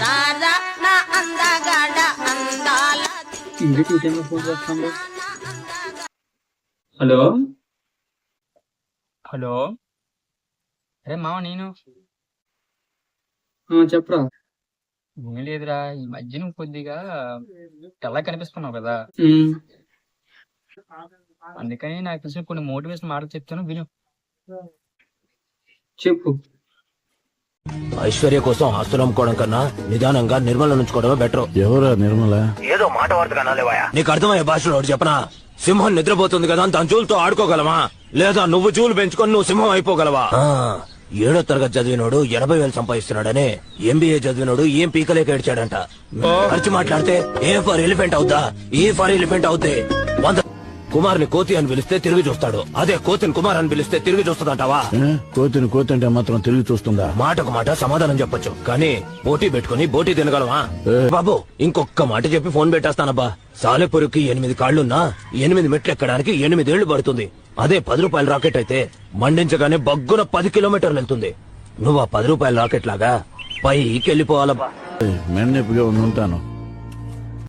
రారా నా అందగాడ అందాల హలో హలో, అరే మామ నేను చెప్పరా. ఏం లేదురా, ఈ మధ్య నువ్వు కొద్దిగా తెల్లగా కనిపిస్తున్నావు కదా, అందుకని నాకు తెలిసిన కొన్ని మోటివేషన్ మాటలు చెప్తాను విను. చెప్పు. ఐశ్వర్య కోసం ఆస్తులు అమ్ముకోవడం కన్నా నిదానంగా నిర్మల ఉంచుకోవడమే బెటర్. ఎవరా నిర్మల? ఏదో మాట వార్తగా నీకు అర్థమయ్యే భాషలో ఒకటి చెప్పనా? సింహం నిద్రపోతుంది కదా దాని చూలుతో ఆడుకోగలమా, లేదా నువ్వు చూలు పెంచుకొని నువ్వు సింహం అయిపోగలవా? 7వ తరగతి చదివినోడు 80,000 సంపాదిస్తున్నాడని ఎంబీఏ చదివినోడు ఏం పీకలేక ఏడ్చాడంట. ఖర్చు మాట్లాడితే ఏ ఫర్ ఎలిఫెంట్ అవుతా, ఈ ఫర్ ఎలిఫెంట్ అవుతే 100 కుమార్ని కోతి అని పిలిస్తే తిరిగి చూస్తాడు, అదే కోతిని కుమార్ అని పిలిస్తే తిరిగి చూస్తుందంటావా? కోతిని కోతి అంటే మాత్రం తిరిగి చూస్తుందా? మాటకు మాట సమాధానం చెప్పొచ్చు, కానీ పోటీ పెట్టుకుని బోటీ తినగలవా? బాబు ఇంకొక మాట చెప్పి ఫోన్ పెట్టేస్తానబ్బా. సాలెపురికి 8 కాళ్లున్నా 8 మెట్లు ఎక్కడానికి 8 ఏళ్లు పడుతుంది. అదే 10 రూపాయల రాకెట్ అయితే మండించగానే బగ్గున 10 కిలోమీటర్లు వెళ్తుంది. నువ్వు ఆ 10 రూపాయల రాకెట్ లాగా పైకి వెళ్ళిపోవాలబ్బా. మెన్నెప్పుగా ఉంటాను.